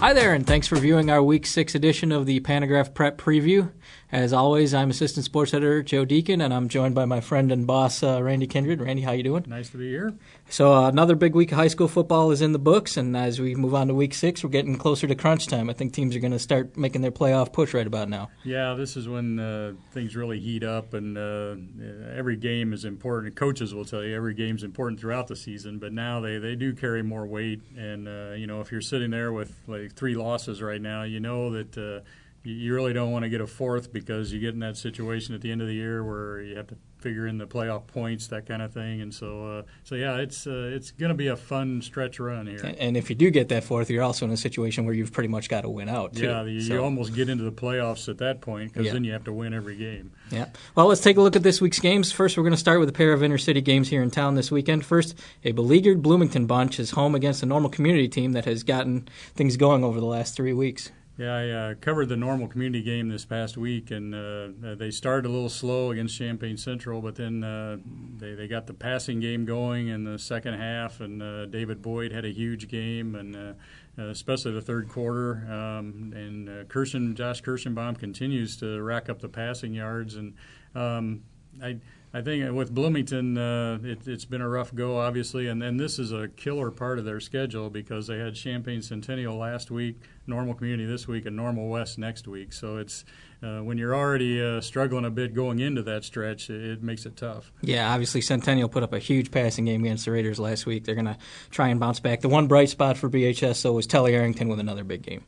Hi there, and thanks for viewing our Week 6 edition of the Pantagraph Prep Preview. As always, I'm Assistant Sports Editor Joe Deacon, and I'm joined by my friend and boss, Randy Kindred. Randy, how you doing? Nice to be here. So another big week of high school football is in the books, and as we move on to Week 6, we're getting closer to crunch time. I think teams are going to start making their playoff push right about now. Yeah, this is when things really heat up, and every game is important. Coaches will tell you every game's important throughout the season, but now they do carry more weight. And, if you're sitting there with like 3 losses right now, you know that you really don't want to get a 4th because you get in that situation at the end of the year where you have to figure in the playoff points, that kind of thing. And so yeah, it's going to be a fun stretch run here. And if you do get that 4th, you're also in a situation where you've pretty much got to win out, too. Yeah, you almost get into the playoffs at that point because then you have to win every game. Yeah. Well, let's take a look at this week's games. First, we're going to start with a pair of inner-city games here in town this weekend. First, a beleaguered Bloomington bunch is home against a normal community team that has gotten things going over the last 3 weeks. Yeah, I covered the normal community game this past week, and they started a little slow against Champaign Central, but then they got the passing game going in the second half, and David Boyd had a huge game, and especially the third quarter. And Josh Kirschenbaum continues to rack up the passing yards, and I think with Bloomington, it's been a rough go, obviously, and then this is a killer part of their schedule because they had Champaign Centennial last week, Normal Community this week, and Normal West next week. So it's when you're already struggling a bit going into that stretch, it makes it tough. Yeah, obviously Centennial put up a huge passing game against the Raiders last week. They're going to try and bounce back. The one bright spot for BHS, though, was Tully Arrington with another big game.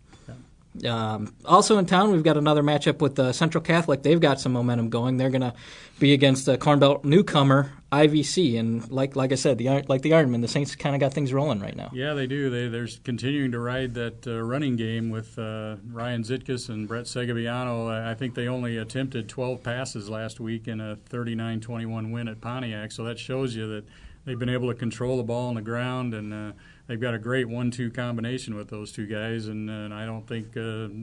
Also in town, we've got another matchup with Central Catholic. They've got some momentum going. They're going to be against the Corn Belt newcomer IVC, and like I said, the Ironmen, the Saints kind of got things rolling right now. Yeah, they do. They're continuing to ride that running game with Ryan Zitkus and Brett Segoviano. I think they only attempted 12 passes last week in a 39-21 win at Pontiac, so that shows you that they've been able to control the ball on the ground, and they've got a great 1-2 combination with those two guys, and I don't think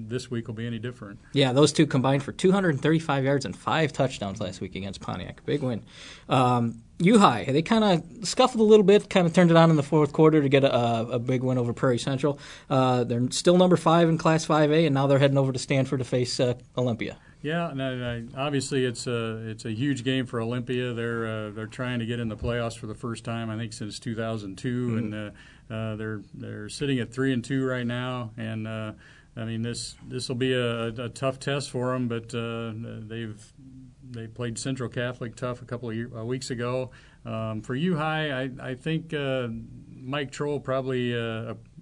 this week will be any different. Yeah, those two combined for 235 yards and 5 touchdowns last week against Pontiac. Big win. U-High, they kind of scuffled a little bit, kind of turned it on in the fourth quarter to get a big win over Prairie Central. They're still number 5 in Class 5A, and now they're heading over to Stanford to face Olympia. Yeah, and obviously it's a huge game for Olympia. They're trying to get in the playoffs for the first time, I think, since 2002, and they're sitting at 3-2 right now. And I mean, this will be a tough test for them, but they played Central Catholic tough a couple of weeks ago. For U-High, I think Mike Troll probably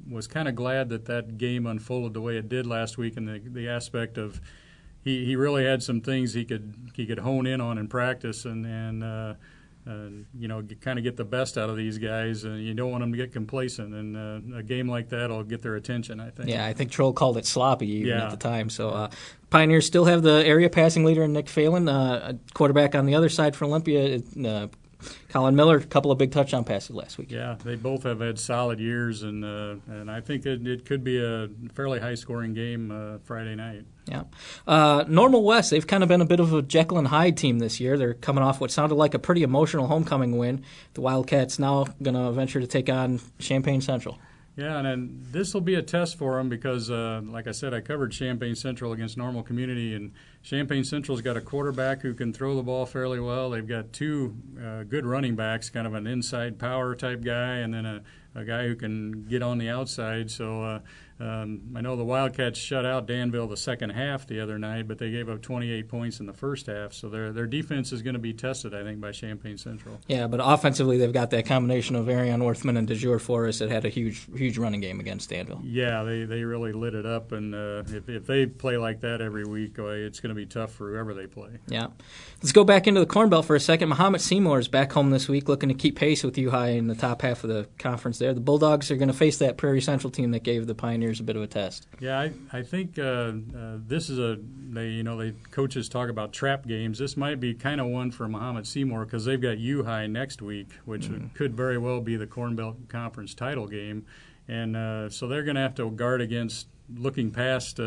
was kind of glad that game unfolded the way it did last week, in the aspect of he really had some things he could hone in on in practice and kind of get the best out of these guys. You don't want them to get complacent, and a game like that will get their attention, I think. Yeah, I think Troll called it sloppy even at the time. So Pioneers still have the area passing leader in Nick Phelan, quarterback on the other side for Olympia. Colin Miller, a couple of big touchdown passes last week. Yeah, they both have had solid years, and I think it could be a fairly high-scoring game Friday night. Yeah. Normal West, they've kind of been a bit of a Jekyll and Hyde team this year. They're coming off what sounded like a pretty emotional homecoming win. The Wildcats now going to venture to take on Champaign Central. Yeah, and this will be a test for them because, like I said, I covered Champaign Central against Normal Community, and Champaign Central's got a quarterback who can throw the ball fairly well. They've got 2 good running backs, kind of an inside power type guy, and then a guy who can get on the outside. So I know the Wildcats shut out Danville the second half the other night, but they gave up 28 points in the first half. So their defense is going to be tested, I think, by Champaign Central. Yeah, but offensively they've got that combination of Arion Worthman and DeJure Forrest that had a huge running game against Danville. Yeah, they really lit it up, and if they play like that every week, it's going to be tough for whoever they play. Yeah. Let's go back into the Corn Belt for a second. Muhammad Seymour is back home this week looking to keep pace with U-High in the top half of the conference there. The Bulldogs are going to face that Prairie Central team that gave the Pioneers a bit of a test. Yeah, I think this is they coaches talk about trap games. This might be kind of one for Muhammad Seymour because they've got U-High next week, which could very well be the Corn Belt Conference title game. And so they're going to have to guard against looking past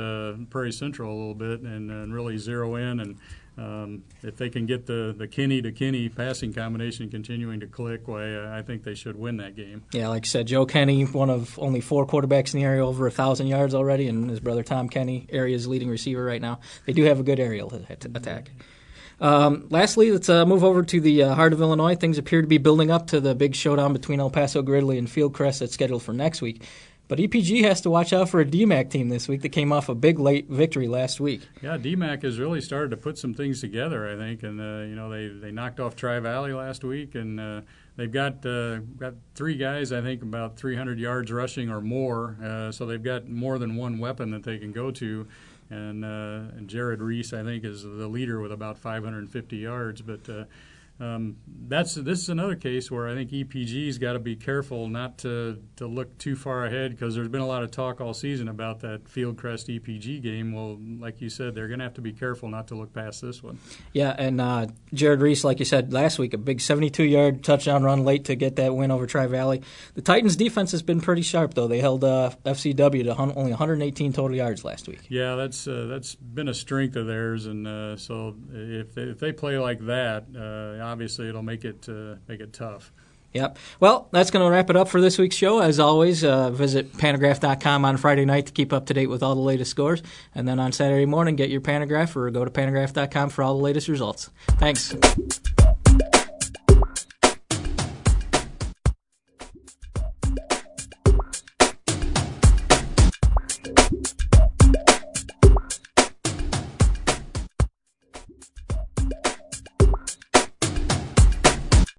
Prairie Central a little bit and really zero in. And if they can get the Kinney to Kinney passing combination continuing to click, I think they should win that game. Yeah, like I said, Joe Kenny, one of only 4 quarterbacks in the area over 1,000 yards already, and his brother Tom Kenny, area's leading receiver right now. They do have a good aerial attack. Lastly, let's move over to the heart of Illinois. Things appear to be building up to the big showdown between El Paso Gridley and Fieldcrest that's scheduled for next week. But EPG has to watch out for a DMACC team this week that came off a big late victory last week. Yeah, DMACC has really started to put some things together, I think, and they knocked off Tri-Valley last week, and they've got 3 guys, I think, about 300 yards rushing or more, so they've got more than one weapon that they can go to. And Jared Reese, I think, is the leader with about 550 yards, but. This is another case where I think EPG's got to be careful not to look too far ahead, because there's been a lot of talk all season about that Fieldcrest EPG game. Well, like you said, they're going to have to be careful not to look past this one. Yeah, and Jared Reese, like you said last week, a big 72-yard touchdown run late to get that win over Tri-Valley. The Titans' defense has been pretty sharp, though. They held FCW to only 118 total yards last week. Yeah, that's been a strength of theirs, and so if they play like that, obviously it'll make it tough. Yep. Well, that's going to wrap it up for this week's show. As always, visit Pantagraph.com on Friday night to keep up to date with all the latest scores. And then on Saturday morning, get your Pantagraph or go to Pantagraph.com for all the latest results. Thanks.